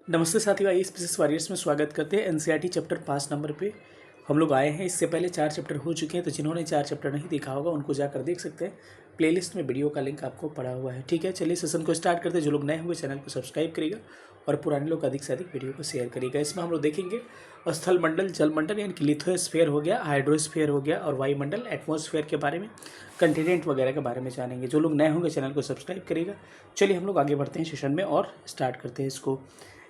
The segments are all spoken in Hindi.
नमस्ते साथियों, आइए स्पेसिस वॉरियर्स में स्वागत करते हैं। एनसीईआरटी चैप्टर 5 नंबर पे हम लोग आए हैं। इससे पहले 4 चैप्टर हो चुके हैं, तो जिन्होंने 4 चैप्टर नहीं देखा होगा उनको जाकर देख सकते हैं। प्लेलिस्ट में वीडियो का लिंक आपको पड़ा हुआ है। ठीक है, चलिए सेशन को स्टार्ट करते हैं। जो लोग नए होंगे चैनल को सब्सक्राइब करिएगा और पुराने लोग अधिक से अधिक वीडियो को शेयर करिएगा। इसमें हम लोग देखेंगे स्थल मंडल, जल मंडल यानी कि लिथोस्फीयर हो गया, हाइड्रोस्फीयर हो गया और वायुमंडल एटमॉस्फेयर के बारे में, कंटिनेंट वगैरह के बारे में जानेंगे। जो लोग नए होंगे चैनल को सब्सक्राइब करिएगा। चलिए हम लोग आगे बढ़ते हैं सेशन में और स्टार्ट करते हैं इसको।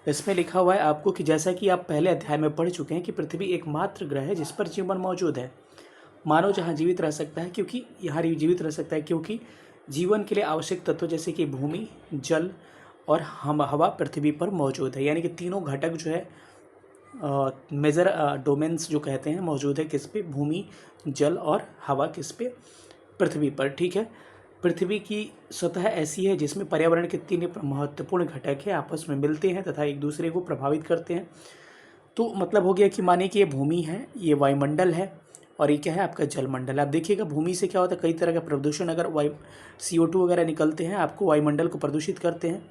इसमें लिखा हुआ है आपको कि जैसा कि आप पहले अध्याय में पढ़ चुके हैं कि पृथ्वी एकमात्र ग्रह है जिस पर जीवन मौजूद है। मानव जहाँ जीवित रह सकता है क्योंकि जीवन के लिए आवश्यक तत्व जैसे कि भूमि, जल और हवा पृथ्वी पर मौजूद है। यानी कि तीनों घटक जो है मेजर डोमेन्स जो कहते हैं मौजूद है किस पे? भूमि, जल और हवा किस पे? पृथ्वी पर। ठीक है, पृथ्वी की सतह ऐसी है जिसमें पर्यावरण के 3 महत्वपूर्ण घटक हैं, आपस में मिलते हैं तथा एक दूसरे को प्रभावित करते हैं। तो मतलब हो गया कि मानिए कि ये भूमि है, ये वायुमंडल है और ये क्या है? आपका जलमंडल। आप देखिएगा भूमि से क्या होता है, कई तरह का प्रदूषण, अगर CO2 वगैरह निकलते हैं आपको वायुमंडल को प्रदूषित करते हैं।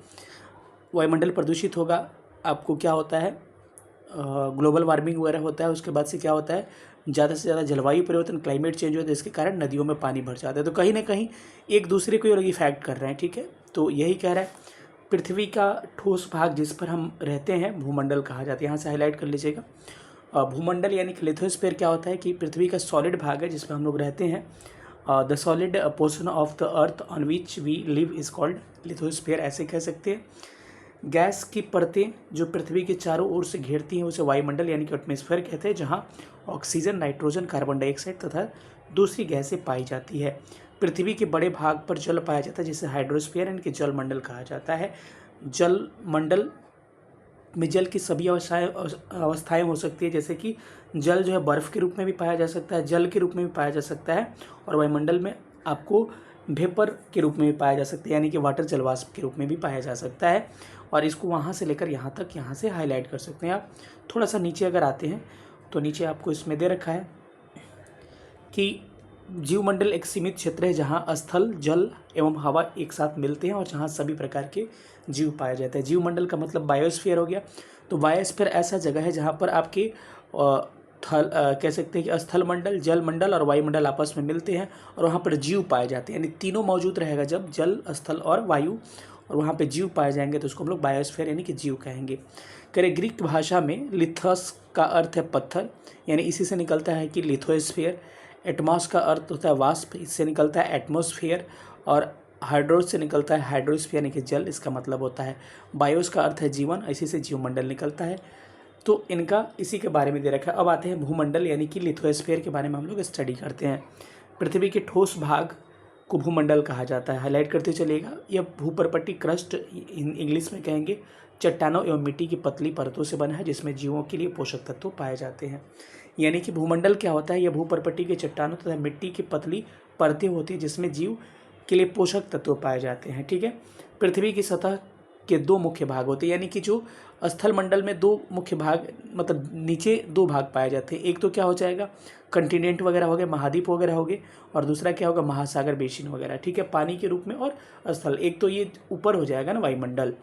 वायुमंडल प्रदूषित होगा, आपको क्या होता है? ग्लोबल वार्मिंग वगैरह होता है। उसके बाद से क्या होता है? ज़्यादा से ज़्यादा जलवायु परिवर्तन, क्लाइमेट चेंज होता है, इसके कारण नदियों में पानी भर जाता है। तो कहीं ना कहीं एक दूसरे को ये इफेक्ट कर रहे हैं। ठीक है, तो यही कह रहा है पृथ्वी का ठोस भाग जिस पर हम रहते हैं भूमंडल कहा जाता है। यहाँ से हाईलाइट कर लीजिएगा। भूमंडल यानी कि लिथोस्फीयर क्या होता है कि पृथ्वी का सॉलिड भाग है जिस पर हम लोग रहते हैं। The solid portion of the earth on which we live is called lithosphere, ऐसे कह सकते हैं। गैस की परतें जो पृथ्वी के चारों ओर से घेरती हैं उसे वायुमंडल यानी कि एटमॉस्फेयर कहते हैं, जहां ऑक्सीजन, नाइट्रोजन, कार्बन डाइऑक्साइड तथा दूसरी गैसें पाई जाती है। पृथ्वी के बड़े भाग पर जल पाया जाता है जिसे हाइड्रोस्फीयर यानी कि जलमंडल कहा जाता है। जलमंडल में जल की सभी अवस्थाएं हो सकती है, जैसे कि जल जो है बर्फ़ के रूप में भी पाया जा सकता है, जल के रूप में भी पाया जा सकता है और वायुमंडल में आपको वेपर के रूप में भी पाया जा सकता है, यानी कि वाटर जलवाष्प के रूप में भी पाया जा सकता है। और इसको वहाँ से लेकर यहाँ तक यहाँ से हाईलाइट कर सकते हैं आप। थोड़ा सा नीचे अगर आते हैं तो नीचे आपको इसमें दे रखा है कि जीवमंडल एक सीमित क्षेत्र है जहाँ स्थल, जल एवं हवा एक साथ मिलते हैं और जहाँ सभी प्रकार के जीव पाए जाते हैं। जीवमंडल का मतलब बायोस्फीयर हो गया। तो बायोस्फीयर ऐसा जगह है जहाँ पर आपके कह सकते हैं कि स्थल मंडल, जल मंडल और वायुमंडल आपस में मिलते हैं और वहाँ पर जीव पाए जाते हैं। यानी तीनों मौजूद रहेगा जब जल, स्थल और वायु, और वहाँ पे जीव पाए जाएंगे तो उसको हम लोग बायोस्फीयर यानी कि जीव कहेंगे। करें ग्रीक भाषा में लिथस का अर्थ है पत्थर, यानी इसी से निकलता है कि लिथोस्फीयर। एटमॉस का अर्थ होता है वाष्प, इससे निकलता है एटमॉस्फेयर। और हाइड्रोस से निकलता है हाइड्रोस्फीयर यानी कि जल, इसका मतलब होता है। बायोस का अर्थ है जीवन, इसी से जीवमंडल निकलता है। तो इनका इसी के बारे में दे रखा है। अब आते हैं भूमंडल यानी कि लिथोस्फीयर के बारे में हम लोग स्टडी करते हैं। पृथ्वी के ठोस भाग को भूमंडल कहा जाता है। हाईलाइट करते चलिएगा। यह भूपर्पट्टी क्रस्ट, इंग्लिश में कहेंगे, चट्टानों एवं मिट्टी की पतली परतों से बना है जिसमें जीवों के लिए पोषक तत्व पाए जाते हैं। यानी कि भूमंडल क्या होता है? यह भूपर्पट्टी के चट्टानों तथा मिट्टी की पतली परतें होती है जिसमें जीव के लिए पोषक तत्व पाए जाते हैं। ठीक है, पृथ्वी की सतह के 2 मुख्य भाग होते हैं, यानी कि जो स्थल मंडल में 2 मुख्य भाग, मतलब नीचे 2 भाग पाए जाते हैं। एक तो क्या हो जाएगा, कंटिनेंट वगैरह हो गए, महाद्वीप वगैरह हो गए, और दूसरा क्या होगा, महासागर बेसिन वगैरह। ठीक है, पानी के रूप में और स्थल। एक तो ये ऊपर हो जाएगा ना वायुमंडल।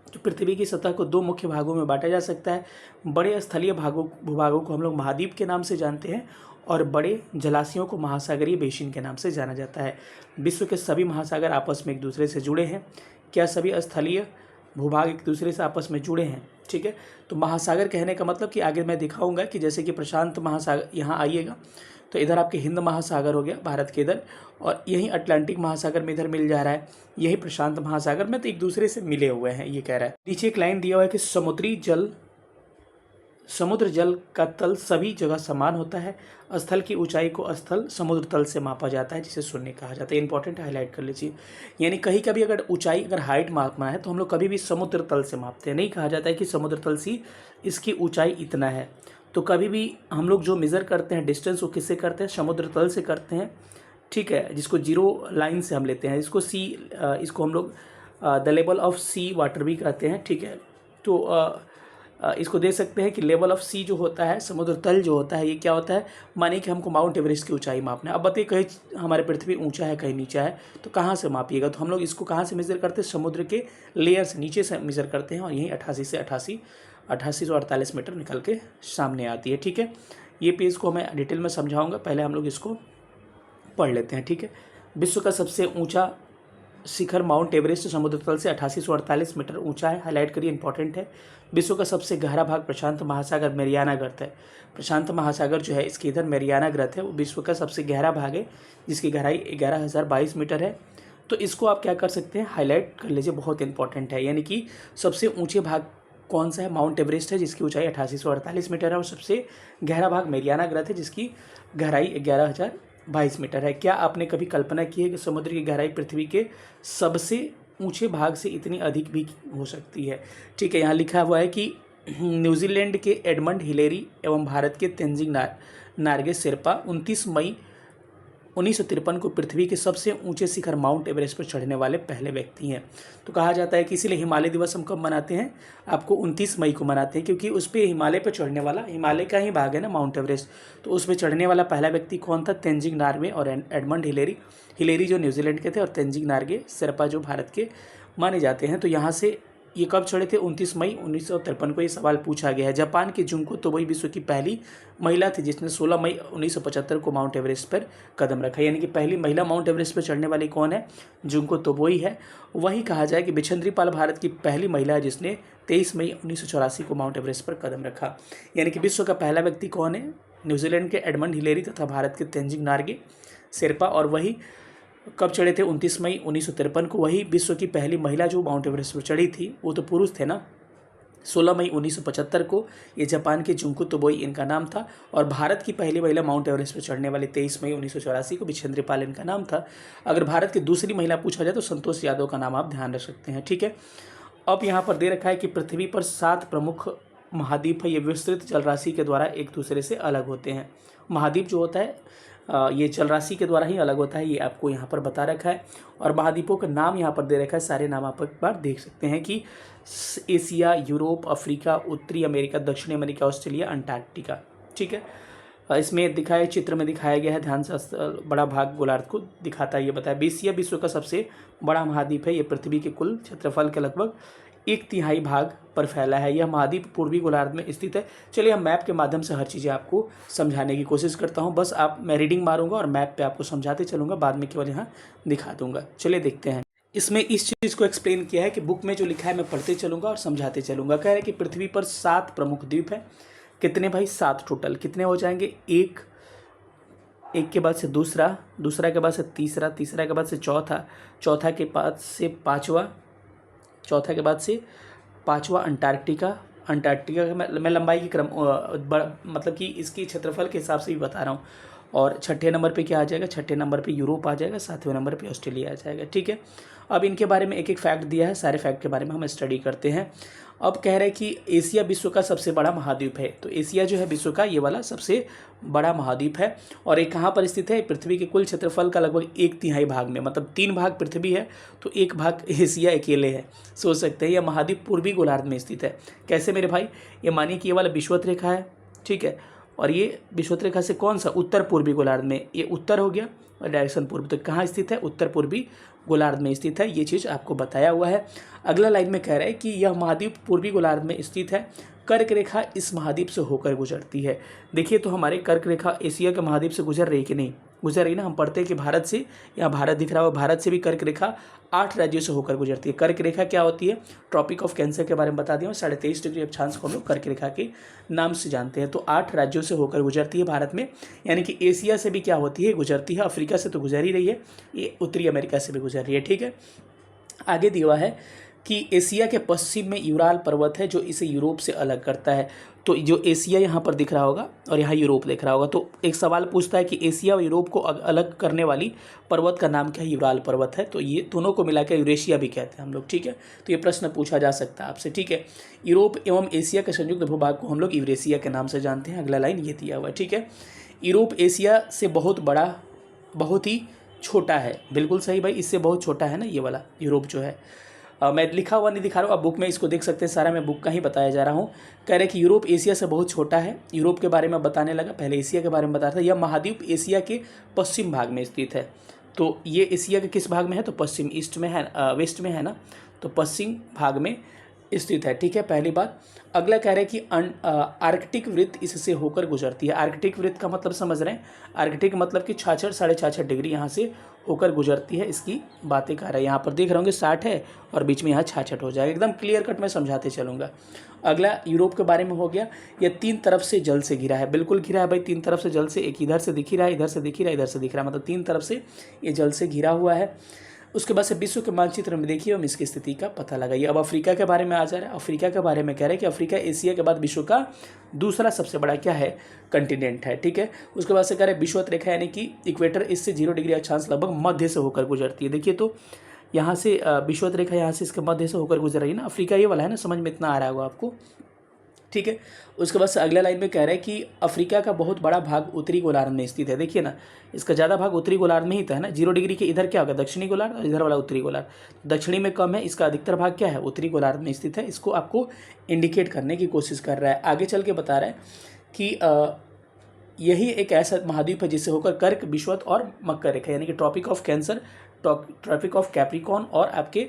तो पृथ्वी की सतह को 2 मुख्य भागों में बांटा जा सकता है। बड़े स्थलीय भूभागों को हम लोग महाद्वीप के नाम से जानते हैं और बड़े जलाशयों को महासागरीय बेसिन के नाम से जाना जाता है। विश्व के सभी महासागर आपस में एक दूसरे से जुड़े हैं। क्या सभी स्थलीय भूभाग एक दूसरे से आपस में जुड़े हैं? ठीक है, तो महासागर कहने का मतलब कि आगे मैं दिखाऊंगा कि जैसे कि प्रशांत महासागर, यहाँ आइएगा तो इधर आपके हिंद महासागर हो गया भारत के इधर, और यही अटलांटिक महासागर में इधर मिल जा रहा है, यही प्रशांत महासागर में, तो एक दूसरे से मिले हुए हैं ये कह रहा है। नीचे एक लाइन दिया हुआ है कि समुद्र जल का तल सभी जगह समान होता है। स्थल की ऊंचाई को स्थल समुद्र तल से मापा जाता है जिसे शून्य कहा जाता है। इंपॉर्टेंट हाईलाइट कर लीजिए। यानी कहीं कभी अगर ऊंचाई, अगर हाइट मापना है तो हम लोग कभी भी समुद्र तल से मापते हैं। नहीं कहा जाता है कि समुद्र तल से इसकी ऊंचाई इतना है। तो कभी भी हम लोग जो मेज़र करते हैं डिस्टेंस, वो किससे करते हैं? समुद्र तल से करते हैं। ठीक है, जिसको 0 लाइन से हम लेते हैं, इसको हम लोग the level of sea water भी कहते हैं। ठीक है, तो इसको देख सकते हैं कि लेवल ऑफ सी जो होता है, समुद्र तल जो होता है, ये क्या होता है, मानिए कि हमको माउंट एवरेस्ट की ऊंचाई मापना है। अब बताइए कहीं हमारे पृथ्वी ऊंचा है कहीं नीचा है, तो कहाँ से मापिएगा? तो हम लोग इसको कहाँ से मेज़र करते हैं? समुद्र के लेयर से, नीचे से मेज़र करते हैं, और यहीं 88 से 48 मीटर निकल के सामने आती है। ठीक है, ये पेज को मैं डिटेल में समझाऊंगा, पहले हम लोग इसको पढ़ लेते हैं। ठीक है, विश्व का सबसे ऊंचा शिखर माउंट एवरेस्ट समुद्र तल से 8848 मीटर ऊंचा है, हाईलाइट करिए, इंपॉर्टेंट है। विश्व का सबसे गहरा भाग प्रशांत महासागर मैरियाना गर्त है। प्रशांत महासागर जो है इसके इधर मैरियाना गर्त है, वो विश्व का सबसे गहरा भाग है, जिसकी गहराई 11,022 मीटर है। तो इसको आप क्या कर सकते हैं, हाईलाइट कर लीजिए, बहुत इंपॉर्टेंट है। यानी कि सबसे ऊंचे भाग कौन सा है? माउंट एवरेस्ट है, जिसकी ऊंचाई 8848 मीटर है, और सबसे गहरा भाग मैरियाना गर्त है, जिसकी गहराई 11,022 मीटर है। क्या आपने कभी कल्पना की है कि समुद्र की गहराई पृथ्वी के सबसे ऊंचे भाग से इतनी अधिक भी हो सकती है? ठीक है, यहाँ लिखा हुआ है कि न्यूजीलैंड के एडमंड हिलेरी एवं भारत के तेंजिंग नार्गे शेरपा 29 मई 1953 को पृथ्वी के सबसे ऊंचे शिखर माउंट एवरेस्ट पर चढ़ने वाले पहले व्यक्ति हैं। तो कहा जाता है कि इसीलिए हिमालय दिवस हम कब मनाते हैं? आपको 29 मई को मनाते हैं, क्योंकि उस पर हिमालय पर चढ़ने वाला, हिमालय का ही भाग है ना माउंट एवरेस्ट, तो उस पर चढ़ने वाला पहला व्यक्ति कौन था? तेंजिंग नार्गे और एडमंड हिलेरी। हिलेरी जो न्यूजीलैंड के थे, और तेंजिंग नार्गे शेरपा जो भारत के माने जाते हैं। तो यहाँ से ये कब चढ़े थे? 29 मई 1953 को ये सवाल पूछा गया है। जापान की जुंको तोबई विश्व की पहली महिला थी, जिसने 16 मई 1975 को माउंट एवरेस्ट पर कदम रखा। यानी कि पहली महिला माउंट एवरेस्ट पर चढ़ने वाली कौन है? जुंको तोबई है। वही कहा जाए कि बिछंद्री पाल भारत की पहली महिला है, जिसने 23 मई 1984 को माउंट एवरेस्ट पर कदम रखा। यानी कि विश्व का पहला व्यक्ति कौन है? न्यूजीलैंड के एडमंड हिलेरी तथा भारत के तेंजिंग नार्गे शेरपा। और वही कब चढ़े थे? 29 मई 1953 को। वही विश्व की पहली महिला जो माउंट एवरेस्ट पर चढ़ी थी, वो तो पुरुष थे ना, 16 मई 1975 को। ये जापान के जुंको तोबई इनका नाम था। और भारत की पहली महिला माउंट एवरेस्ट पर चढ़ने वाली 23 मई 1984 को बिछेंद्री पाल इनका नाम था। अगर भारत की दूसरी महिला पूछा जाए तो संतोष यादव का नाम आप ध्यान रख सकते हैं। ठीक है, अब यहाँ पर दे रखा है कि पृथ्वी पर 7 प्रमुख महाद्वीप है, ये विस्तृत जलराशि के द्वारा एक दूसरे से अलग होते हैं। महाद्वीप जो होता है ये जलराशि के द्वारा ही अलग होता है, ये आपको यहाँ पर बता रखा है। और महाद्वीपों का नाम यहाँ पर दे रखा है, सारे नाम आप एक बार देख सकते हैं कि एशिया, यूरोप, अफ्रीका, उत्तरी अमेरिका, दक्षिणी अमेरिका, ऑस्ट्रेलिया, अंटार्कटिका। ठीक है, इसमें दिखाया, चित्र में दिखाया गया है, ध्यान से, बड़ा भाग गोलार्ध को दिखाता है। ये बताया एशिया विश्व का सबसे बड़ा महाद्वीप है, ये पृथ्वी के कुल क्षेत्रफल के लगभग 1/3 भाग पर फैला है। यह महाद्वीप पूर्वी गोलार्ध में स्थित है। चलिए हम मैप के माध्यम से हर चीज़ें आपको समझाने की कोशिश करता हूं। बस मैं रीडिंग मारूंगा और मैप पे आपको समझाते चलूँगा, बाद में केवल यहाँ दिखा दूंगा। चलिए देखते हैं। इसमें इस चीज़ को एक्सप्लेन किया है कि बुक में जो लिखा है मैं पढ़ते चलूँगा और समझाते चलूँगा। कह रहे हैं कि पृथ्वी पर 7 प्रमुख द्वीप हैं। कितने भाई? 7 टोटल। कितने हो जाएंगे? एक के बाद से दूसरा, दूसरा के बाद से तीसरा, तीसरा के बाद से चौथा, चौथा के बाद से पाँचवा, चौथा के बाद से पाँचवा अंटार्कटिका। अंटार्कटिका का मैं लंबाई की क्रम मतलब कि इसकी क्षेत्रफल के हिसाब से भी बता रहा हूँ। और छठे नंबर पे क्या आ जाएगा? छठे नंबर पे यूरोप आ जाएगा, 7वें नंबर पे ऑस्ट्रेलिया आ जाएगा। ठीक है, अब इनके बारे में एक एक फैक्ट दिया है, सारे फैक्ट के बारे में हम स्टडी करते हैं। अब कह रहे हैं कि एशिया विश्व का सबसे बड़ा महाद्वीप है। तो एशिया जो है विश्व का ये वाला सबसे बड़ा महाद्वीप है। और ये कहाँ पर स्थित है? पृथ्वी के कुल क्षेत्रफल का लगभग 1/3 भाग में, मतलब 3 भाग पृथ्वी है तो 1 भाग एशिया अकेले है। सोच सकते हैं यह महाद्वीप पूर्वी गोलार्ध में स्थित है। कैसे मेरे भाई? ये मानिए कि ये वाला विषुवत रेखा है, ठीक है, और ये विषुवत रेखा से कौन सा? उत्तर पूर्वी गोलार्ध में। ये उत्तर हो गया और डायरेक्शन पूर्व, तो कहाँ स्थित है? उत्तर पूर्वी गोलार्ध में स्थित है। ये चीज़ आपको बताया हुआ है। अगला लाइन में कह रहा है कि यह महाद्वीप पूर्वी गोलार्ध में स्थित है। कर्क रेखा इस महाद्वीप से होकर गुजरती है। देखिए तो हमारे कर्क रेखा एशिया के महाद्वीप से गुजर रही कि नहीं? गुजर रही ना। हम पढ़ते हैं कि भारत से, यहाँ भारत दिख रहा हो, भारत से भी कर्क रेखा 8 राज्यों से होकर गुजरती है। कर्क रेखा क्या होती है? ट्रॉपिक ऑफ कैंसर के बारे में बता दिया। 23.5 डिग्री अक्षांश को हम लोग कर्क रेखा के नाम से जानते हैं। तो 8 राज्यों से होकर गुजरती है भारत में, यानी कि एशिया से भी क्या होती है? गुजरती है। अफ्रीका से तो गुजर ही रही है, ये उत्तरी अमेरिका से भी गुजर रही है। ठीक है, आगे दिया है कि एशिया के पश्चिम में यूराल पर्वत है, जो इसे यूरोप से अलग करता है। तो जो एशिया यहाँ पर दिख रहा होगा और यहाँ यूरोप दिख रहा होगा, तो एक सवाल पूछता है कि एशिया और यूरोप को अलग करने वाली पर्वत का नाम क्या है? यूराल पर्वत है। तो ये दोनों को मिलाकर यूरेशिया भी कहते हैं हम लोग। ठीक है, तो ये प्रश्न पूछा जा सकता है आपसे। ठीक है, यूरोप एवं एशिया के संयुक्त भूभाग को हम लोग यूरेशिया के नाम से जानते हैं। अगला लाइन ये दिया हुआ है। ठीक है, यूरोप एशिया से बहुत बड़ा, बहुत ही छोटा है। बिल्कुल सही भाई, इससे बहुत छोटा है ना ये वाला यूरोप जो है। मैं लिखा हुआ नहीं दिखा रहा हूँ, आप बुक में इसको देख सकते हैं, सारा मैं बुक का ही बताया जा रहा हूँ। कह रहे कि यूरोप एशिया से बहुत छोटा है। यूरोप के बारे में बताने लगा, पहले एशिया के बारे में बता रहा था। यह महाद्वीप एशिया के पश्चिम भाग में स्थित है। तो ये एशिया के किस भाग में है? तो पश्चिम, ईस्ट में है, वेस्ट में है ना, तो पश्चिम भाग में स्थित है। ठीक है, पहली बात। अगला कह रहे हैं कि आर्कटिक वृत्त इससे होकर गुजरती है। आर्कटिक वृत्त का मतलब समझ रहे हैं? आर्कटिक मतलब कि 66 साढ़े 66 डिग्री यहाँ से होकर गुजरती है, इसकी बातें कर रहे हैं। यहाँ पर देख रहे होंगे 60 है और बीच में यहाँ 66 हो जाएगा। एकदम क्लियर कट में समझाते चलूँगा। अगला यूरोप के बारे में हो गया। यह 3 तरफ से जल से घिरा है। बिल्कुल घिरा है भाई, 3 तरफ से जल से। एक इधर से दिख ही रहा है, इधर से दिख ही रहा है, इधर से दिख रहा है, मतलब 3 तरफ से ये जल से घिरा हुआ है। उसके बाद से विश्व के मानचित्र में देखिए हम इसकी स्थिति का पता लगाइए। अब अफ्रीका के बारे में आ जा रहा है। अफ्रीका के बारे में कह रहे हैं कि अफ्रीका एशिया के बाद विश्व का दूसरा सबसे बड़ा क्या है? कंटिनेंट है। ठीक है, उसके बाद से कह रहे हैं विषुवत रेखा यानी कि इक्वेटर इससे 0 डिग्री अक्षांश लगभग मध्य से होकर गुजरती है। देखिए तो यहाँ से विषुवत रेखा यहाँ से इसके मध्य से होकर गुजर रही है ना। अफ्रीका ये वाला है ना, समझ में इतना आ रहा होगा आपको। ठीक है, उसके बाद से अगला लाइन में कह रहे हैं कि अफ्रीका का बहुत बड़ा भाग उत्तरी गोलार्ध में स्थित है। देखिए ना, इसका ज़्यादा भाग उत्तरी गोलार्ध में ही था ना। 0 डिग्री के इधर क्या होगा? दक्षिणी गोलार्ध, और इधर वाला उत्तरी गोलार्ध। दक्षिणी में कम है, इसका अधिकतर भाग क्या है? उत्तरी गोलार्ध में स्थित है। इसको आपको इंडिकेट करने की कोशिश कर रहा है। आगे चल के बता रहा है कि यही एक ऐसा महाद्वीप है जिससे होकर कर्क, विषुवत और मकर रेखा यानी कि tropic of cancer, tropic of capricorn और आपके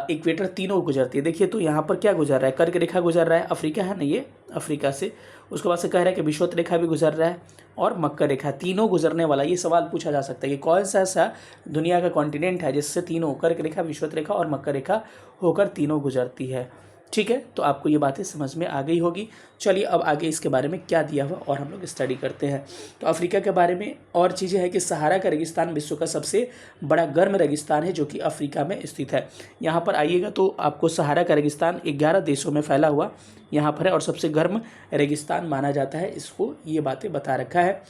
इक्वेटर तीनों गुजरती है। देखिए तो यहाँ पर क्या गुजर रहा है? कर्क रेखा गुजर रहा है, अफ्रीका है ना ये, अफ्रीका से। उसके बाद से कह रहा है कि विषुवत रेखा भी गुजर रहा है और मकर रेखा, तीनों गुजरने वाला। ये सवाल पूछा जा सकता है कि कौन सा ऐसा दुनिया का कॉन्टिनेंट है जिससे तीनों, कर्क रेखा, विषुवत रेखा और मकर रेखा होकर तीनों गुजरती है। ठीक है, तो आपको ये बातें समझ में आ गई होगी। चलिए अब आगे इसके बारे में क्या दिया हुआ और हम लोग स्टडी करते हैं। तो अफ्रीका के बारे में और चीज़ें हैं कि सहारा का रेगिस्तान विश्व का सबसे बड़ा गर्म रेगिस्तान है जो कि अफ्रीका में स्थित है। यहाँ पर आइएगा तो आपको सहारा का रेगिस्तान 11 देशों में फैला हुआ यहाँ पर है और सबसे गर्म रेगिस्तान माना जाता है। इसको ये बातें बता रखा है।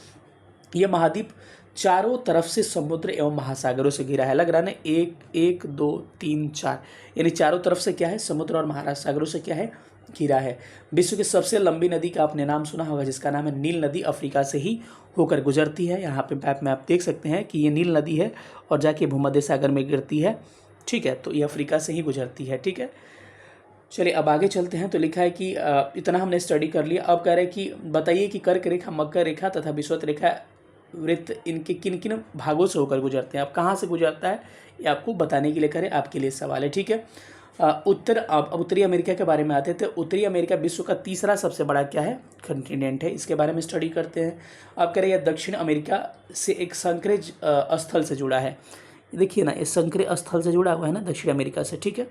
यह महाद्वीप चारों तरफ से समुद्र एवं महासागरों से घिरा है। लग रहा है ना, 1 2 3 4, यानी चारों तरफ से क्या है? समुद्र और महासागरों से क्या है? घिरा है। विश्व की सबसे लंबी नदी का आपने नाम सुना होगा जिसका नाम है नील नदी, अफ्रीका से ही होकर गुजरती है। यहाँ पे मैप में आप देख सकते हैं कि ये नील नदी है और जाके भूमध्य सागर में गिरती है। ठीक है, तो ये अफ्रीका से ही गुजरती है। ठीक है, चलिए अब आगे चलते हैं। तो लिखा है कि इतना हमने स्टडी कर लिया। अब कह रहे हैं कि बताइए कि कर्क रेखा, मकर रेखा तथा विषुवत रेखा वृत्त इनके किन किन भागों से होकर गुजरते हैं। अब कहाँ से गुजरता है ये आपको बताने के लिए करें, आपके लिए सवाल है। ठीक है, उत्तरी अमेरिका के बारे में आते थे। उत्तरी अमेरिका विश्व का तीसरा सबसे बड़ा क्या है? कंटिनेंट है। इसके बारे में स्टडी करते हैं। अब कह रहे हैं दक्षिण अमेरिका से एक संकरे स्थल से जुड़ा है। देखिए ना, ये संकरे स्थल से जुड़ा हुआ है ना दक्षिण अमेरिका से। ठीक है,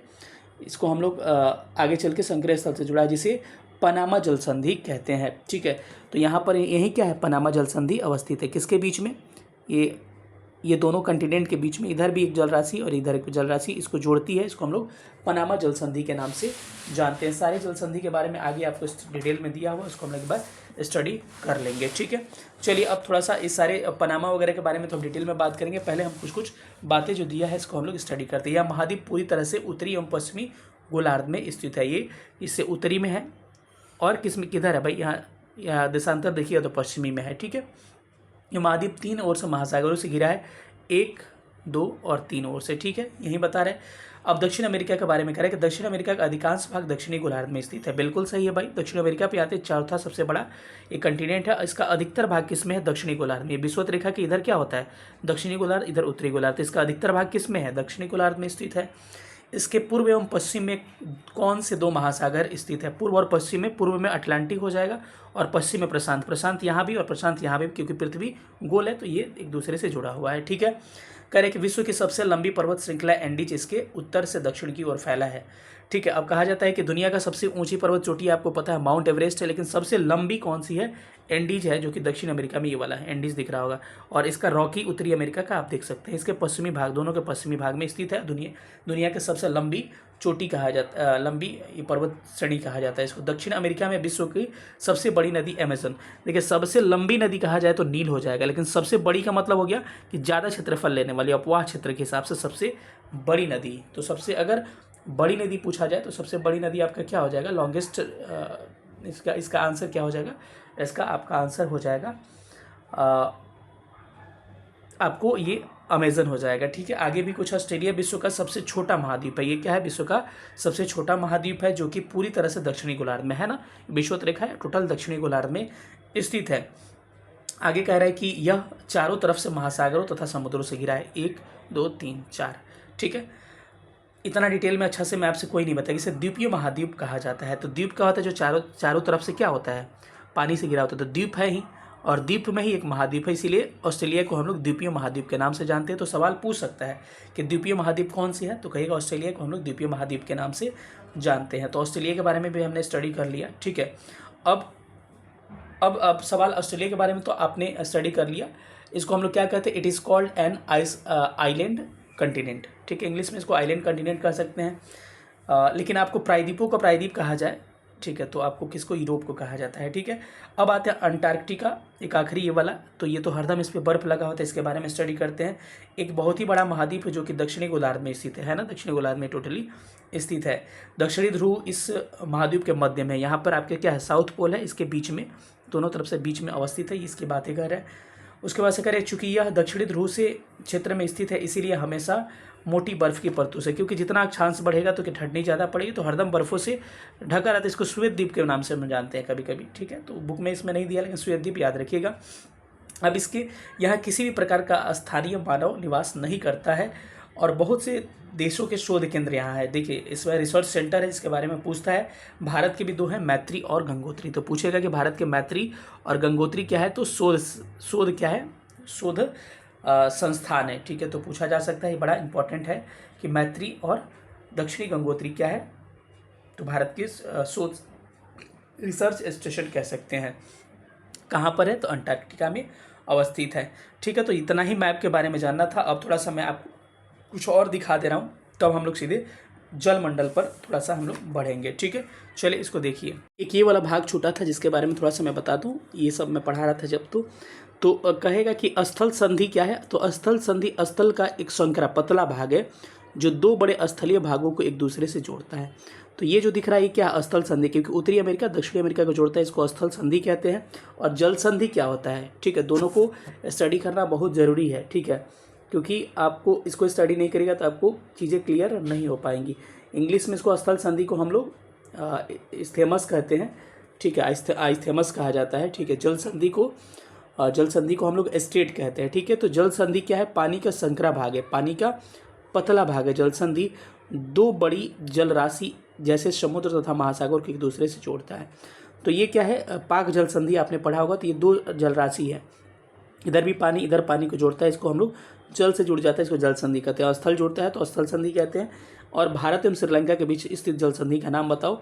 इसको हम लोग आगे चल के संकरे स्थल से जुड़ा है जिसे पनामा जल संधि कहते हैं। ठीक है, तो यहाँ पर यही क्या है? पनामा जल संधि अवस्थित है। किसके बीच में? ये दोनों कंटिनेंट के बीच में। इधर भी एक जल राशि और इधर एक जल राशि इसको जोड़ती है। इसको हम लोग पनामा जल संधि के नाम से जानते हैं। सारे जल संधि के बारे में आगे आपको डिटेल में दिया हुआ, उसको हम लोग एक बार स्टडी कर लेंगे। ठीक है, चलिए अब थोड़ा सा इस सारे पनामा वगैरह के बारे में तो हम डिटेल में बात करेंगे। पहले हम कुछ बातें जो दिया है इसको हम लोग स्टडी करते हैं। यह महाद्वीप पूरी तरह से उत्तरी एवं पश्चिमी गोलार्ध में स्थित है। ये इससे उत्तरी में है और किधर है भाई? यहाँ देशांतर देखिए तो पश्चिमी में है। ठीक है, ये महाद्वीप 3 ओर से महासागरों से घिरा है, 1 2 और 3 ओर से। ठीक है, यही बता रहे हैं। अब दक्षिण अमेरिका के बारे में कह रहे हैं कि दक्षिण अमेरिका का अधिकांश भाग दक्षिणी गोलार्ध में स्थित है। बिल्कुल सही है भाई, दक्षिण अमेरिका पे आते चौथा सबसे बड़ा एक कंटिनेंट है। इसका अधिकतर भाग किस में है? दक्षिणी गोलार्ध में। विषुवत रेखा के इधर क्या होता है? दक्षिणी गोलार्ध, इधर उत्तरी गोलार्ध। तो इसका अधिकतर भाग किस में है? दक्षिणी गोलार्ध में स्थित है। इसके पूर्व एवं पश्चिम में कौन से 2 महासागर स्थित है? पूर्व और पश्चिम में। पूर्व में अटलांटिक हो जाएगा और पश्चिम में प्रशांत। प्रशांत यहाँ भी और प्रशांत यहाँ भी, क्योंकि पृथ्वी गोल है तो ये एक दूसरे से जुड़ा हुआ है। ठीक है, कह रहे कि विश्व की सबसे लंबी पर्वत श्रृंखला एंडीज इसके उत्तर से दक्षिण की ओर फैला है। ठीक है, अब कहा जाता है कि दुनिया का सबसे ऊंची पर्वत चोटी आपको पता है माउंट एवरेस्ट है, लेकिन सबसे लंबी कौन सी है? एंडीज है, जो कि दक्षिण अमेरिका में ये वाला है। एंडीज दिख रहा होगा और इसका रॉकी उत्तरी अमेरिका का आप देख सकते हैं। इसके पश्चिमी भाग, दोनों के पश्चिमी भाग में स्थित है। दुनिया के सबसे लंबी चोटी कहा जाता, लंबी पर्वत श्रेणी कहा जाता है इसको। दक्षिण अमेरिका में विश्व की सबसे बड़ी नदी अमेजन। देखिए, सबसे लंबी नदी कहा जाए तो नील हो जाएगा, लेकिन सबसे बड़ी का मतलब हो गया कि ज़्यादा क्षेत्रफल लेने वाली, अपवाह क्षेत्र के हिसाब से सबसे बड़ी नदी। तो सबसे अगर बड़ी नदी पूछा जाए तो सबसे बड़ी नदी आपका क्या हो जाएगा? लॉन्गेस्ट, इसका आंसर क्या हो जाएगा? इसका आपका आंसर हो जाएगा आपको ये अमेजन हो जाएगा। ठीक है, आगे भी कुछ। ऑस्ट्रेलिया विश्व का सबसे छोटा महाद्वीप है। ये क्या है? विश्व का सबसे छोटा महाद्वीप है, जो कि पूरी तरह से दक्षिणी गोलार्ध में है ना, विषुवत रेखा है, टोटल दक्षिणी गोलार्ध में स्थित है। आगे कह रहा है कि यह चारों तरफ से महासागरों तथा समुद्रों से घिरा है। 1 2 3 4। ठीक है, इतना डिटेल में अच्छा से मैं आपसे कोई नहीं बताएगा। इसे द्वीपीय महाद्वीप कहा जाता है। तो द्वीप क्या होता है? जो चारों तरफ से क्या होता है? पानी से घिरा होता है। तो द्वीप है ही, और द्वीप में ही एक महाद्वीप है, इसीलिए ऑस्ट्रेलिया को हम लोग द्वीपीय महाद्वीप के नाम से जानते हैं। तो सवाल पूछ सकता है कि द्वीपीय महाद्वीप कौन सी है, तो कहेगा ऑस्ट्रेलिया को हम लोग द्वीपीय महाद्वीप के नाम से जानते हैं। तो ऑस्ट्रेलिया के बारे में भी हमने स्टडी कर लिया। ठीक है, अब सवाल ऑस्ट्रेलिया के बारे में तो आपने स्टडी कर लिया। इसको हम लोग क्या कहते हैं? It is called an island continent. ठीक है, इंग्लिश में इसको आइलैंड कंटिनेंट कह सकते हैं। लेकिन आपको प्रायद्वीपों का प्रायद्वीप कहा जाए, ठीक है, तो आपको किसको? यूरोप को कहा जाता है। ठीक है, अब आते हैं अंटार्कटिका, एक आखिरी ये वाला। तो ये तो हरदम इस पर बर्फ लगा होता है, इसके बारे में स्टडी करते हैं। एक बहुत ही बड़ा महाद्वीप है जो कि दक्षिणी गोलार्ध में स्थित है ना, दक्षिणी गोलार्ध में टोटली स्थित है। दक्षिणी ध्रुव इस महाद्वीप के मध्य में, यहाँ पर आपके क्या है? साउथ पोल है, इसके बीच में, दोनों तरफ से बीच में अवस्थित है। इसकी बातें कर रहे हैं। उसके बाद से करें, चूंकि यह दक्षिणी ध्रुव से क्षेत्र में स्थित है, इसीलिए हमेशा मोटी बर्फ की परतों से, क्योंकि जितना अक्षांश बढ़ेगा तो कि ठंडी ज़्यादा पड़ेगी, तो हरदम बर्फों से ढका रहता है। इसको श्वेत द्वीप के नाम से हम जानते हैं कभी कभी। ठीक है, तो बुक में इसमें नहीं दिया, लेकिन श्वेत द्वीप याद रखिएगा। अब इसके यहाँ किसी भी प्रकार का स्थानीय मानव निवास नहीं करता है, और बहुत से देशों के शोध केंद्र यहाँ है। देखिए, इसमें रिसर्च सेंटर है, इसके बारे में पूछता है। भारत के भी 2 हैं, मैत्री और गंगोत्री। तो पूछेगा कि भारत के मैत्री और गंगोत्री क्या है, तो शोध क्या है? शोध संस्थान है। ठीक है, तो पूछा जा सकता है, ये बड़ा इंपॉर्टेंट है कि मैत्री और दक्षिणी गंगोत्री क्या है, तो भारत के शोध रिसर्च स्टेशन कह सकते हैं। कहाँ पर है? तो अंटार्कटिका में अवस्थित है। ठीक है, तो इतना ही मैप के बारे में जानना था। अब थोड़ा सा मैं आपको कुछ और दिखा दे रहा हूँ, तब हम लोग सीधे जलमंडल पर थोड़ा सा हम लोग बढ़ेंगे। ठीक है, चलिए इसको देखिए। एक ये वाला भाग छूटा था, जिसके बारे में थोड़ा सा मैं बता दूं। ये सब मैं पढ़ा रहा था जब, तो कहेगा कि स्थल संधि क्या है? तो स्थल संधि स्थल का एक संकरा पतला भाग है, जो 2 बड़े स्थलीय भागों को एक दूसरे से जोड़ता है। तो ये जो दिख रहा है, ये क्या? स्थल संधि, क्योंकि उत्तरी अमेरिका दक्षिणी अमेरिका को जोड़ता है, इसको स्थल संधि कहते हैं। और जल संधि क्या होता है? ठीक है, दोनों को स्टडी करना बहुत ज़रूरी है। ठीक है, क्योंकि आपको इसको स्टडी नहीं करेगा तो आपको चीज़ें क्लियर नहीं हो पाएंगी। इंग्लिश में इसको स्थल संधि को हम लोग इस्थेमस कहते हैं। ठीक है, आइस्थेमस कहा जाता है। ठीक है, जल संधि को हम लोग स्ट्रेट कहते हैं। ठीक है, तो जल संधि क्या है? पानी का संकरा भाग है, पानी का पतला भाग है जल संधि। 2 बड़ी जल राशि जैसे समुद्र तथा महासागर को एक दूसरे से जोड़ता है। तो ये क्या है? पाक जल संधि आपने पढ़ा होगा। तो ये 2 जल राशि है, इधर भी पानी इधर पानी को जोड़ता है, इसको हम लोग जल से जुड़ जाता है, इसको जल संधि कहते हैं। और स्थल जोड़ता है तो स्थल संधि कहते हैं। और भारत एवं श्रीलंका के बीच स्थित जल संधि का नाम बताओ?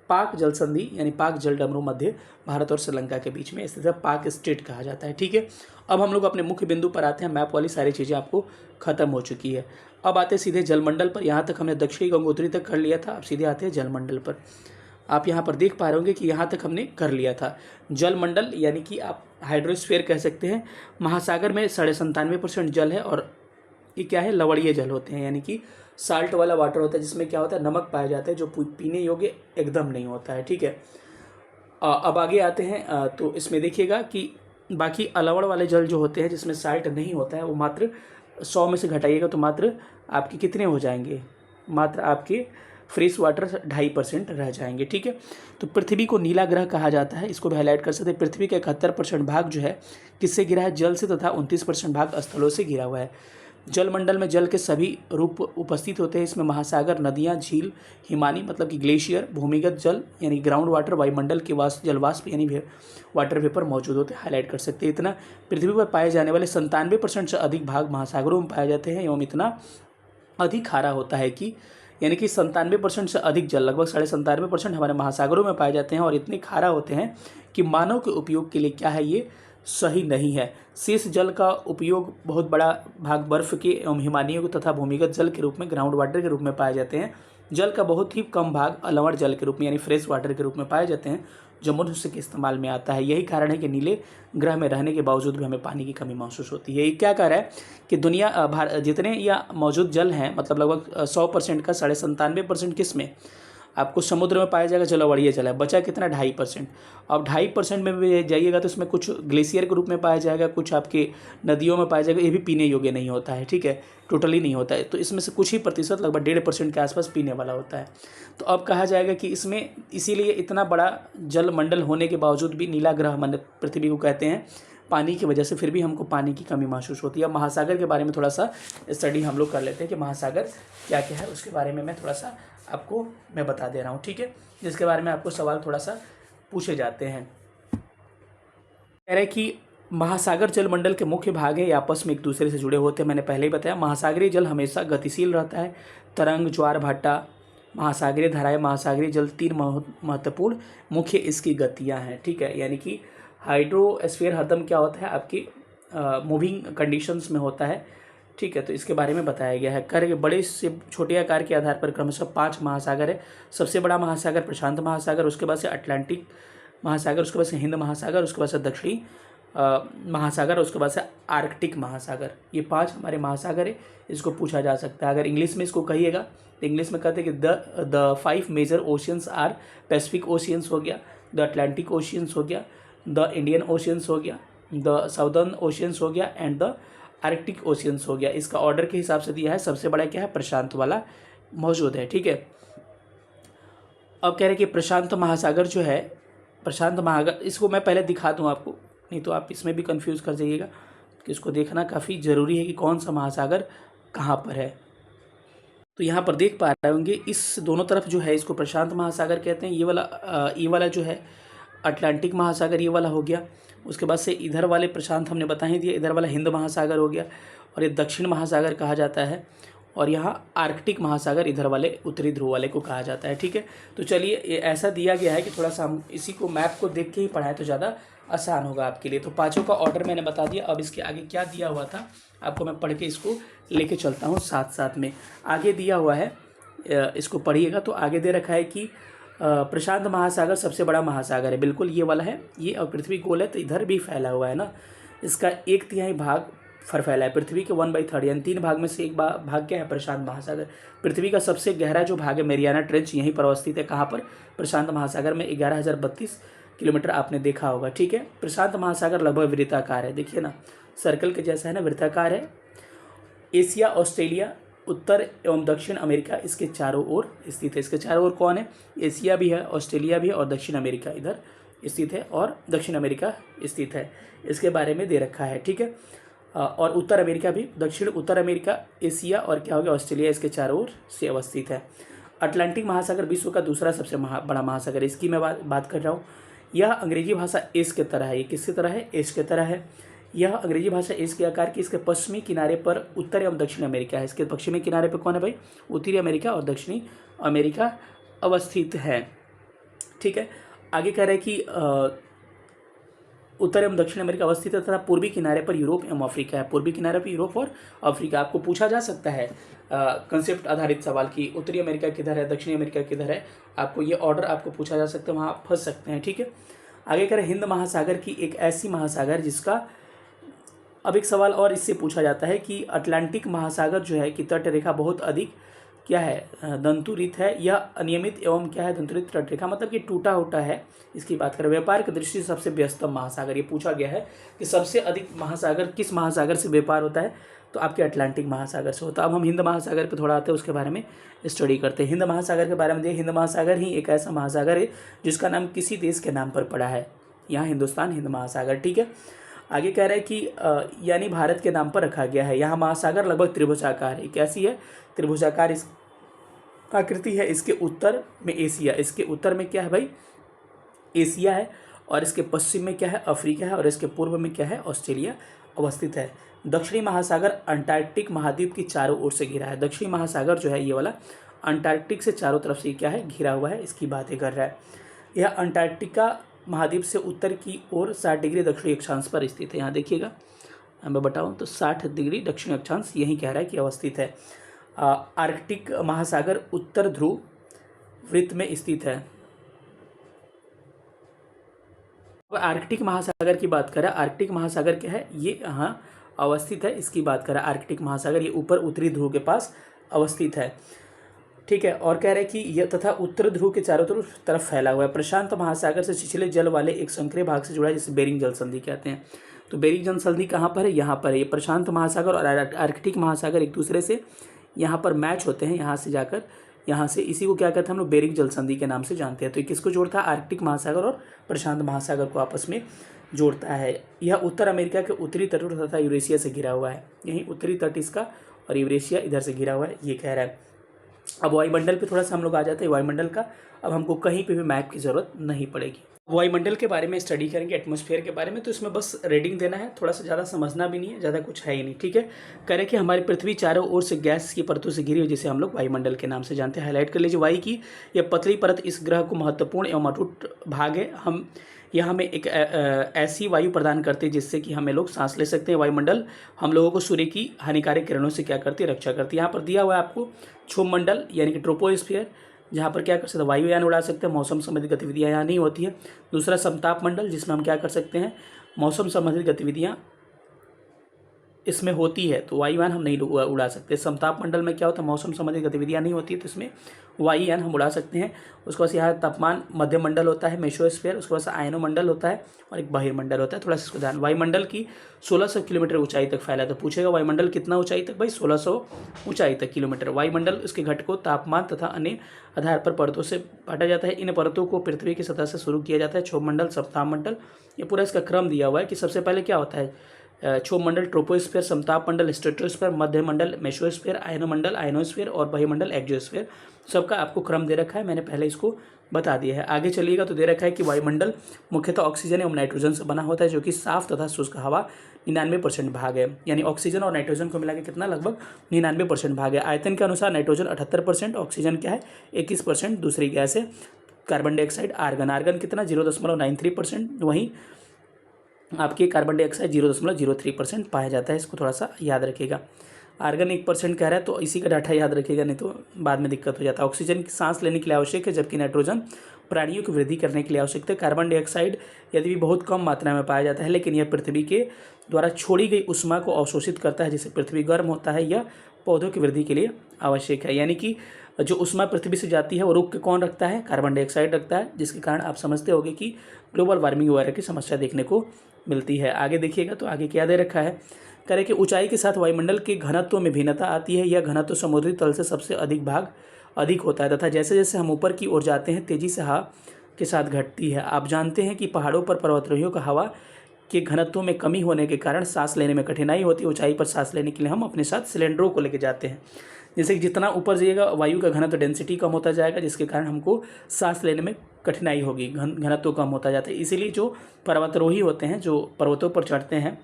पाक जल संधि, यानी पाक जल डमरू मध्य भारत और श्रीलंका के बीच में स्थित है, पाक स्टेट कहा जाता है। ठीक है, अब हम लोग अपने मुख्य बिंदु पर आते हैं। मैप वाली सारी चीज़ें आपको खत्म हो चुकी है। अब आते हैं सीधे जलमंडल पर। यहाँ तक हमने दक्षिणी गंगोत्री तक कर लिया था, अब सीधे आते हैं जलमंडल पर। आप यहाँ पर देख पा रहे होंगे कि यहाँ तक हमने कर लिया था। जलमंडल यानी कि आप हाइड्रोस्फीयर कह सकते हैं। महासागर में 97.5% जल है, और ये क्या है? लवणीय जल होते हैं, यानी कि साल्ट वाला वाटर होता है, जिसमें क्या होता है? नमक पाया जाता है, जो पीने योग्य एकदम नहीं होता है। ठीक है, अब आगे आते हैं। तो इसमें देखिएगा कि बाकी अलवण वाले जल जो होते हैं, जिसमें साल्ट नहीं होता है, वो मात्र 100 में से घटाइएगा तो मात्र आपके कितने हो जाएंगे? मात्र आपके फ्रेश वाटर 2.5% रह जाएंगे। ठीक है, तो पृथ्वी को नीला ग्रह कहा जाता है, इसको भी हाईलाइट कर सकते हैं। पृथ्वी का 71% भाग जो है किससे घिरा है? जल से, तथा 29% भाग स्थलों से घिरा हुआ है। जलमंडल में जल के सभी रूप उपस्थित होते हैं। इसमें महासागर, नदियाँ, झील, हिमानी मतलब कि ग्लेशियर, भूमिगत जल यानी ग्राउंड वाटर, वायुमंडल के जलवाष्प यानी वाटर वेपर मौजूद होते हैं। हाईलाइट कर सकते हैं। इतना पृथ्वी पर पाए जाने वाले 97% से अधिक भाग महासागरों में पाए जाते हैं, एवं इतना अधिक खारा होता है कि यानी कि 97% से अधिक जल, लगभग 97.5% हमारे महासागरों में पाए जाते हैं, और इतने खारा होते हैं कि मानव के उपयोग के लिए क्या है? ये सही नहीं है। शेष जल का उपयोग बहुत बड़ा भाग बर्फ के एवं हिमालयों तथा भूमिगत जल के रूप में, ग्राउंड वाटर के रूप में पाए जाते हैं। जल का बहुत ही कम भाग अलवण जल के रूप में यानी फ्रेश वाटर के रूप में पाए जाते हैं, जो मनुष्य के इस्तेमाल में आता है। यही कारण है कि नीले ग्रह में रहने के बावजूद भी हमें पानी की कमी महसूस होती है। ये क्या कह रहा है कि दुनिया जितने या मौजूद जल हैं, मतलब लगभग 100% का 97.5% किस में? आपको समुद्र में पाया जाएगा जलवायु जल है। बचा कितना 2.5%। अब 2.5% में भी जाइएगा तो इसमें कुछ ग्लेशियर के रूप में पाया जाएगा, कुछ आपके नदियों में पाया जाएगा, ये भी पीने योग्य नहीं होता है, ठीक है, टोटली नहीं होता है। तो इसमें से कुछ ही प्रतिशत लगभग 1.5% के आसपास पीने वाला होता है। तो अब कहा जाएगा कि इसमें इसीलिए इतना बड़ा जल मंडल होने के बावजूद भी नीला ग्रह मन पृथ्वी को कहते हैं, पानी की वजह से फिर भी हमको पानी की कमी महसूस होती है। अब महासागर के बारे में थोड़ा सा स्टडी हम लोग कर लेते हैं कि महासागर क्या क्या है, उसके बारे में मैं थोड़ा सा आपको मैं बता दे रहा हूँ, ठीक है, जिसके बारे में आपको सवाल थोड़ा सा पूछे जाते हैं। कह रहे कि महासागर जलमंडल के मुख्य भाग है, ये आपस में एक दूसरे से जुड़े होते हैं। मैंने पहले ही बताया महासागरीय जल हमेशा गतिशील रहता है। तरंग, ज्वार भाटा, महासागरीय धाराएं, महासागरीय जल 3 महत्वपूर्ण मुख्य इसकी गतियां हैं, ठीक है। यानी कि हाइड्रोस्फीयर हरदम क्या होता है, आपकी मूविंग कंडीशंस में होता है, ठीक है। तो इसके बारे में बताया गया है। कर बड़े से छोटे आकार के आधार पर क्रमशः 5 महासागर है। सबसे बड़ा महासागर प्रशांत महासागर, उसके बाद से अटलांटिक महासागर, उसके बाद से हिंद महासागर, उसके बाद से दक्षिणी महासागर, उसके बाद से आर्कटिक महासागर। ये 5 हमारे महासागर है। इसको पूछा जा सकता है, अगर इंग्लिश में इसको कहिएगा तो इंग्लिश में कहते हैं कि the 5 major oceans are, Pacific oceans हो गया, द अटलांटिक ओशियंस हो गया, द इंडियन ओशियंस हो गया, द साउदर्न ओशियंस हो गया एंड द आर्कटिक ओशियंस हो गया। इसका ऑर्डर के हिसाब से दिया है। सबसे बड़ा क्या है, प्रशांत वाला मौजूद है, ठीक है। अब कह रहे कि प्रशांत महासागर जो है, प्रशांत महासागर, इसको मैं पहले दिखा दूं आपको, नहीं तो आप इसमें भी कंफ्यूज कर जाइएगा, कि इसको देखना काफ़ी ज़रूरी है कि कौन सा महासागर कहाँ पर है। तो यहाँ पर देख पा रहे होंगे इस दोनों तरफ जो है इसको प्रशांत महासागर कहते हैं। ये वाला जो है अटलांटिक महासागर, ये वाला हो गया। उसके बाद से इधर वाले प्रशांत हमने बता ही दिया, इधर वाला हिंद महासागर हो गया और ये दक्षिण महासागर कहा जाता है। और यहाँ आर्कटिक महासागर इधर वाले उत्तरी ध्रुव वाले को कहा जाता है, ठीक है। तो चलिए, ये ऐसा दिया गया है कि थोड़ा सा हम इसी को मैप को देख के ही पढ़ाएं तो ज़्यादा आसान होगा आपके लिए। तो 5 का ऑर्डर मैंने बता दिया। अब इसके आगे क्या दिया हुआ था आपको मैं पढ़ के इसको लेके चलता हूँ साथ साथ में। आगे दिया हुआ है, इसको पढ़िएगा। तो आगे दे रखा है कि प्रशांत महासागर सबसे बड़ा महासागर है, बिल्कुल ये वाला है। ये और पृथ्वी गोल है तो इधर भी फैला हुआ है ना। इसका 1/3 भाग फैला है पृथ्वी के 1/3, यानी 3 भाग में से एक भाग क्या है, प्रशांत महासागर। पृथ्वी का सबसे गहरा जो भाग है मेरियाना ट्रेंच, यहीं पर अवस्थित है। कहाँ पर, प्रशांत महासागर में। 11,032 किलोमीटर आपने देखा होगा, ठीक है। प्रशांत महासागर लगभग वृत्ताकार है, देखिए ना, सर्कल के जैसा है ना, वृत्ताकार है। एशिया, ऑस्ट्रेलिया, उत्तर एवं दक्षिण अमेरिका इसके चारों ओर स्थित है। इसके चारों ओर कौन है, एशिया भी है, ऑस्ट्रेलिया भी है और दक्षिण अमेरिका इधर स्थित है और दक्षिण अमेरिका स्थित है। इसके बारे में दे रखा है, ठीक है। और उत्तर अमेरिका भी, दक्षिण उत्तर अमेरिका, एशिया और क्या हो गया, ऑस्ट्रेलिया, इसके चारों ओर से अवस्थित है। अटलांटिक महासागर विश्व का दूसरा सबसे बड़ा महासागर है, इसकी मैं बात कर रहा हूँ। यह अंग्रेजी भाषा एस के तरह है। ये किसकी तरह है, एस के तरह है। यह अंग्रेजी भाषा एस के आकार की, इसके पश्चिमी किनारे पर उत्तर एवं दक्षिण अमेरिका है। इसके पश्चिमी किनारे पर कौन है भाई, उत्तरी अमेरिका और दक्षिणी अमेरिका अवस्थित है, ठीक है। आगे कह रहे हैं कि उत्तर एवं दक्षिण अमेरिका अवस्थित है तथा पूर्वी किनारे पर यूरोप एवं अफ्रीका है। पूर्वी किनारे पर यूरोप और अफ्रीका। आपको पूछा जा सकता है कंसेप्ट आधारित सवाल की, उत्तरी अमेरिका किधर है, दक्षिणी अमेरिका किधर है, आपको ये ऑर्डर आपको पूछा जा सकता है, वहाँ आप फंस सकते हैं, ठीक है। आगे कह रहे हिंद महासागर की एक ऐसी महासागर जिसका, अब एक सवाल और इससे पूछा जाता है कि अटलांटिक महासागर जो है कि तट रेखा बहुत अधिक क्या है, दंतुरित है। यह अनियमित एवं क्या है, दंतुरित तट रेखा, मतलब कि टूटा हुटा है। इसकी बात करें व्यापार की दृष्टि से सबसे व्यस्तम महासागर, ये पूछा गया है कि सबसे अधिक महासागर किस महासागर से व्यापार होता है, तो आपके अटलांटिक महासागर से होता है। अब हम हिंद महासागर पर थोड़ा आते हैं, उसके बारे में स्टडी करते हैं। हिंद महासागर के बारे में देखिए, हिंद महासागर ही एक ऐसा महासागर है जिसका नाम किसी देश के नाम पर पड़ा है। यहाँ हिंदुस्तान हिंद महासागर, ठीक है। आगे कह रहे हैं कि यानी भारत के नाम पर रखा गया है। यहाँ महासागर लगभग त्रिभुजाकार है। कैसी है, त्रिभुजाकार इस आकृति है। इसके उत्तर में एशिया, इसके उत्तर में क्या है भाई, एशिया है, और इसके पश्चिम में क्या है, अफ्रीका है, और इसके पूर्व में क्या है, ऑस्ट्रेलिया अवस्थित है। दक्षिणी महासागर अंटार्कटिक महाद्वीप की चारों ओर से घिरा है। दक्षिणी महासागर जो है ये वाला अंटार्कटिक से चारों तरफ से क्या है, घिरा हुआ है, इसकी बातें कर रहा है। यह अंटार्कटिका महाद्वीप से उत्तर की ओर 60 डिग्री दक्षिणी अक्षांश पर स्थित है। यहाँ देखिएगा, मैं बताऊँ तो 60 डिग्री दक्षिणी अक्षांश यही कह रहा है कि अवस्थित है। आर्कटिक महासागर उत्तर ध्रुव वृत्त में स्थित है। आर्कटिक महासागर की बात करें, आर्कटिक महासागर क्या है, ये यहाँ अवस्थित है, इसकी बात करें। आर्कटिक महासागर ये ऊपर उत्तरी ध्रुव के पास अवस्थित है। ठीक है। और कह रहे हैं कि यह तथा उत्तर ध्रुव के चारों तरफ फैला हुआ है। प्रशांत महासागर से छिछले जल वाले एक संकरे भाग से जुड़ा है जिसे बेरिंग जल संधि कहते हैं। तो बेरिंग जल संधि कहाँ पर है? यहाँ पर है। ये प्रशांत महासागर और आर्कटिक महासागर एक दूसरे से यहाँ पर मैच होते हैं, यहाँ से जाकर यहाँ से, इसी को क्या कहते हैं हम लोग बेरिंग जल संधि के नाम से जानते हैं। तो ये किसको जोड़ता है? आर्कटिक महासागर और प्रशांत महासागर को आपस में जोड़ता है। यह उत्तर अमेरिका के उत्तरी तट तथा यूरेशिया से घिरा हुआ है। यही उत्तरी तट इसका और यूरेशिया इधर से घिरा हुआ है, ये कह रहा है। अब वायुमंडल पे थोड़ा सा हम लोग आ जाते हैं। वायुमंडल का अब हमको कहीं पे भी मैप की ज़रूरत नहीं पड़ेगी। वायुमंडल के बारे में स्टडी करेंगे, एटमॉस्फेयर के बारे में, तो इसमें बस रीडिंग देना है, थोड़ा सा ज़्यादा समझना भी नहीं है, ज़्यादा कुछ है ही नहीं, ठीक है। करें कि हमारी पृथ्वी चारों ओर से गैस की परतों से घिरी हुई, जिसे हम लोग वायुमंडल के नाम से जानते हैं। हाईलाइट कर लीजिए, वायु की यह पतली परत इस ग्रह को महत्वपूर्ण एवं अटूट भाग है। यह हमें एक ऐसी वायु प्रदान करती है जिससे कि हमें लोग सांस ले सकते हैं। वायुमंडल हम लोगों को सूर्य की हानिकारक किरणों से क्या करती है? रक्षा करती है। यहाँ पर दिया हुआ है आपको क्षोभ मंडल यानी कि ट्रोपोस्फियर, जहाँ पर क्या कर सकते हैं? वायुयान उड़ा सकते हैं, मौसम संबंधित गतिविधियाँ यहाँ नहीं होती है। दूसरा समताप मंडल, जिसमें हम क्या कर सकते हैं? मौसम संबंधित गतिविधियाँ इसमें होती है, तो वायुयान हम नहीं उड़ा सकते। समताप मंडल में क्या होता है? मौसम संबंधित गतिविधियाँ नहीं होती है, तो इसमें वायुयान हम उड़ा सकते हैं। उसके बाद यहाँ तापमान मध्य मंडल होता है, मेसोस्फीयर, उसके बाद आयनोमंडल होता है और एक बहिर्मंडल होता है। थोड़ा सा इसको ध्यान, वायुमंडल की 1600 किलोमीटर ऊंचाई तक फैला है। तो पूछेगा वायुमंडल कितना ऊंचाई तक? भाई 1600 ऊंचाई तक किलोमीटर। वायुमंडल उसके घटकों, तापमान तथा अन्य आधार पर परतों से बांटा जाता है। इन परतों को पृथ्वी की सतह से शुरू किया जाता है। क्षोभ मंडल, समताप मंडल, ये पूरा इसका क्रम दिया हुआ है कि सबसे पहले क्या होता है? क्षोभ मंडल, ट्रोपोस्फीयर, समताप मंडल, स्ट्रेटोस्फीयर, मध्य मंडल, मेसोस्फीयर, आयनोमंडल, आयनोस्फीयर और बहिर्मंडल, एक्सोस्फीयर, सबका आपको क्रम दे रखा है, मैंने पहले इसको बता दिया है। आगे चलिएगा तो दे रखा है कि वायुमंडल मुख्यतः ऑक्सीजन एवं नाइट्रोजन से बना होता है, जो कि साफ तथा शुष्क हवा 99% भाग है। यानी ऑक्सीजन और नाइट्रोजन को मिला के कितना? लगभग 99% भाग है। आयतन के अनुसार नाइट्रोजन 78%, ऑक्सीजन क्या है? 21%, दूसरी गैस है कार्बन डाइऑक्साइड, आर्गन। आर्गन कितना? 0.93%। वहीं आपके कार्बन डाइऑक्साइड 0.03% पाया जाता है। इसको थोड़ा सा याद रखिएगा। आर्गन 1% कह रहा है, तो इसी का डाटा याद रखिएगा, नहीं तो बाद में दिक्कत हो जाता है। ऑक्सीजन की सांस लेने के लिए आवश्यक है, जबकि नाइट्रोजन प्राणियों की वृद्धि करने के लिए आवश्यक है। कार्बन डाइऑक्साइड यदि भी बहुत कम मात्रा में पाया जाता है, लेकिन यह पृथ्वी के द्वारा छोड़ी गई ऊष्मा को अवशोषित करता है, जिससे पृथ्वी गर्म होता है। यह पौधों की वृद्धि के लिए आवश्यक है। यानी कि जो ऊष्मा पृथ्वी से जाती है वो रोक के कौन रखता है? कार्बन डाइऑक्साइड रखता है, जिसके कारण आप समझते होंगे कि ग्लोबल वार्मिंग वगैरह की समस्या देखने को मिलती है। आगे देखिएगा तो आगे क्या दे रखा है? करें कि ऊंचाई के साथ वायुमंडल के घनत्व में भिन्नता आती है। यह घनत्व समुद्री तल से सबसे अधिक होता है तथा जैसे जैसे हम ऊपर की ओर जाते हैं तेजी से हवा के साथ घटती है। आप जानते हैं कि पहाड़ों पर पर्वतारोहियों का हवा के घनत्व में कमी होने के कारण सांस लेने में कठिनाई होती है। ऊंचाई पर सांस लेने के लिए हम अपने साथ सिलेंडरों को लेकर जाते हैं। जैसे कि जितना ऊपर जाइएगा वायु का घनत्व, डेंसिटी कम होता जाएगा, जिसके कारण हमको सांस लेने में कठिनाई होगी, घनत्व कम होता जाता है। इसीलिए जो पर्वतारोही होते हैं, जो पर्वतों पर चढ़ते हैं,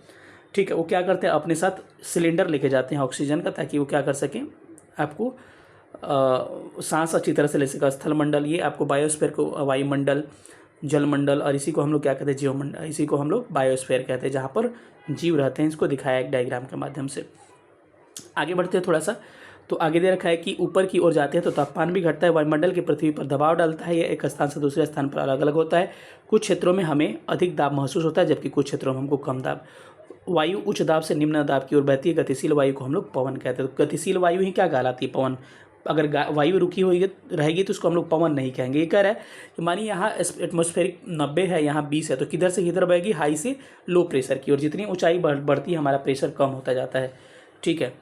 ठीक है, वो क्या करते हैं? अपने साथ सिलेंडर लेके जाते हैं ऑक्सीजन का, ताकि वो क्या कर सकें? आपको सांस अच्छी तरह से ले सकें। स्थलमंडल, ये आपको बायोस्फीयर को वायुमंडल, जलमंडल, और इसी को हम लोग क्या कहते हैं? जीवमंडल, इसी को हम लोग बायोस्फीयर कहते हैं, जहाँ पर जीव रहते हैं। इसको दिखाया एक डायग्राम के माध्यम से। आगे बढ़ते हैं थोड़ा सा, तो आगे दे रखा है कि ऊपर की ओर जाते हैं तो तापमान भी घटता है। वायुमंडल की पृथ्वी पर दबाव डालता है, यह एक स्थान से दूसरे स्थान पर अलग अलग होता है। कुछ क्षेत्रों में हमें अधिक दाब महसूस होता है, जबकि कुछ क्षेत्रों में हमको कम दाब। वायु उच्च दाब से निम्न दाब की ओर बहती है। गतिशील वायु को हम लोग पवन कहते हैं। तो गतिशील वायु ही क्या कहलाती है? पवन। अगर वायु रुकी हुई रहेगी तो उसको हम लोग पवन नहीं कहेंगे। ये कह रहा है कि मानिए यहाँ एटमॉस्फेरिक 90 है, यहाँ 20 है, तो किधर से किधर बहेगी? हाई से लो प्रेशर की ओर। जितनी ऊंचाई बढ़ती है हमारा प्रेशर कम होता जाता है, ठीक है।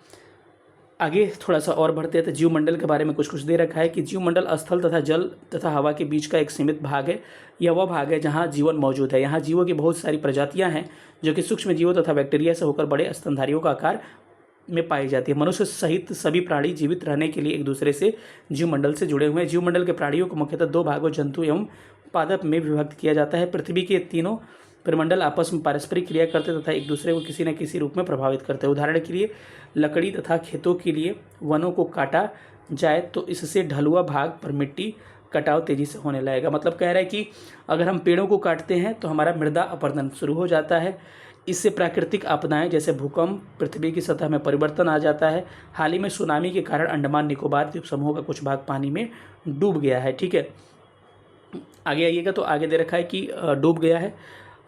आगे थोड़ा सा और बढ़ते हैं तो जीवमंडल के बारे में कुछ दे रखा है कि जीवमंडल स्थल तथा जल तथा हवा के बीच का एक सीमित भाग है। यह वह भाग है जहाँ जीवन मौजूद है। यहाँ जीवों की बहुत सारी प्रजातियाँ हैं, जो कि सूक्ष्म जीवों तथा बैक्टीरिया से होकर बड़े स्तनधारियों का आकार में पाई जाती है। मनुष्य सहित सभी प्राणी जीवित रहने के लिए एक दूसरे से जीवमंडल से जुड़े हुए हैं। जीवमंडल के प्राणियों को मुख्यतः 2 भागों, जंतु एवं पादप, में विभक्त किया जाता है। पृथ्वी के तीनों परिमंडल आपस में पारस्परिक क्रिया करते तथा एक दूसरे को किसी न किसी रूप में प्रभावित करते हैं। उदाहरण के लिए लकड़ी तथा खेतों के लिए वनों को काटा जाए तो इससे ढलुआ भाग पर मिट्टी कटाव तेजी से होने लगेगा। मतलब कह रहा है कि अगर हम पेड़ों को काटते हैं तो हमारा मृदा अपरदन शुरू हो जाता है। इससे प्राकृतिक आपदाएं जैसे भूकंप, पृथ्वी की सतह में परिवर्तन आ जाता है। हाल ही में सुनामी के कारण अंडमान निकोबार द्वीप समूह का कुछ भाग पानी में डूब गया है, ठीक है। आगे आइएगा तो आगे दे रखा है कि डूब गया है।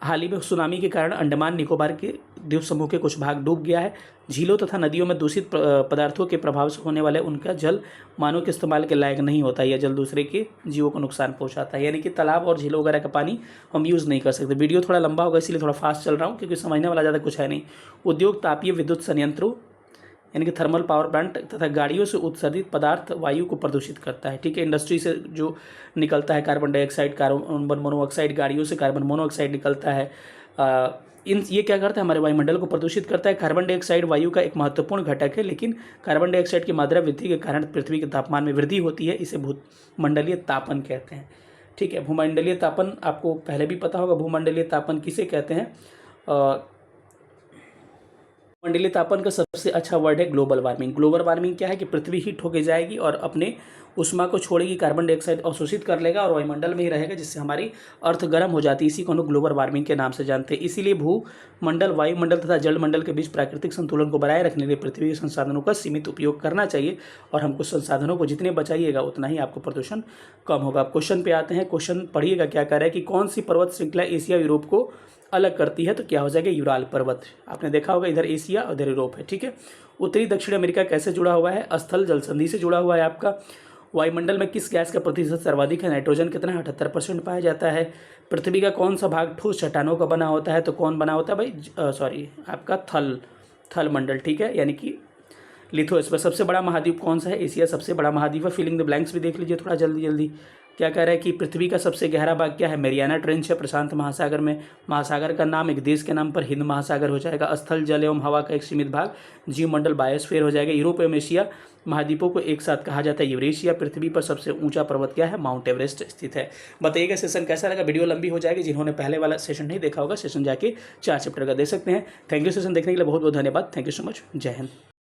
हाल ही में सुनामी के कारण अंडमान निकोबार के द्वीप समूह के कुछ भाग डूब गया है। झीलों तथा नदियों में दूषित पदार्थों के प्रभाव से होने वाले उनका जल मानव के इस्तेमाल के लायक नहीं होता। यह जल दूसरे के जीवों को नुकसान पहुंचाता है। यानी कि तालाब और झीलों वगैरह का पानी हम यूज़ नहीं कर सकते। वीडियो थोड़ा लंबा होगा इसलिए थोड़ा फास्ट चल रहा हूँ, क्योंकि समझने वाला ज़्यादा कुछ है नहीं। उद्योग, तापीय विद्युत संयंत्रों यानी कि थर्मल पावर प्लांट तथा गाड़ियों से उत्सर्जित पदार्थ वायु को प्रदूषित करता है। ठीक है, इंडस्ट्री से जो निकलता है कार्बन डाइऑक्साइड, कार्बन मोनोऑक्साइड, गाड़ियों से कार्बन मोनोऑक्साइड निकलता है। ये क्या करता है, हमारे वायुमंडल को प्रदूषित करता है। कार्बन डाइऑक्साइड वायु का एक महत्वपूर्ण घटक है, लेकिन कार्बन डाइऑक्साइड की मात्रा वृद्धि के कारण पृथ्वी के तापमान में वृद्धि होती है। इसे भूमंडलीय तापन कहते हैं। ठीक है, भूमंडलीय तापन आपको पहले भी पता होगा। भूमंडलीय तापन किसे कहते हैं? मंडलीय तापन का सबसे अच्छा वर्ड है ग्लोबल वार्मिंग। ग्लोबल वार्मिंग क्या है कि पृथ्वी हीट होके जाएगी और अपने उष्मा को छोड़ेगी, कार्बन डाइऑक्साइड अवशोषित कर लेगा और वायुमंडल में ही रहेगा, जिससे हमारी अर्थ गर्म हो जाती है। इसी को हम लोग ग्लोबल वार्मिंग के नाम से जानते हैं। इसीलिए भूमंडल, वायुमंडल तथा जलमंडल के बीच प्राकृतिक संतुलन को बनाए रखने के लिए पृथ्वी के संसाधनों का सीमित उपयोग करना चाहिए। और हमको संसाधनों को जितने बचाइएगा उतना ही आपको प्रदूषण कम होगा। अब क्वेश्चन पे आते हैं। क्वेश्चन पढ़िएगा क्या कह रहा है कि कौन सी पर्वत श्रृंखला एशिया यूरोप को अलग करती है? तो क्या हो जाएगा? यूराल पर्वत। आपने देखा होगा इधर एशिया और इधर यूरोप है। ठीक है। उत्तरी दक्षिण अमेरिका कैसे जुड़ा हुआ है? स्थल जल संधि से जुड़ा हुआ है आपका। वायुमंडल में किस गैस का प्रतिशत सर्वाधिक है? नाइट्रोजन कितना? 78% पाया जाता है। पृथ्वी का कौन सा भाग ठोस चट्टानों का बना होता है? तो कौन बना होता है भाई? आपका थल मंडल। ठीक है, यानी कि लिथोस्फीयर। सबसे बड़ा महाद्वीप कौन सा है? एशिया सबसे बड़ा महाद्वीप है। फिलिंग द ब्लैंक्स भी देख लीजिए थोड़ा जल्दी जल्दी। क्या कह रहा है कि पृथ्वी का सबसे गहरा भाग क्या है? मैरियाना ट्रेंच है प्रशांत महासागर में। महासागर का नाम एक देश के नाम पर हिंद महासागर हो जाएगा। स्थल जल एवं हवा का एक सीमित भाग जीवमंडल बायोस्फीयर हो जाएगा। यूरोप एवं एशिया महाद्वीपों को एक साथ कहा जाता है यूरेशिया। पृथ्वी पर सबसे ऊंचा पर्वत क्या है? माउंट एवरेस्ट स्थित है। बताइएगा सेशन कैसा लगा? वीडियो लंबी हो जाएगी। जिन्होंने पहले वाला सेशन नहीं देखा होगा, सेशन जाके 4 चैप्टर का दे सकते हैं। थैंक यू सेशन देखने के लिए बहुत बहुत धन्यवाद। Thank you so much. जय हिंद।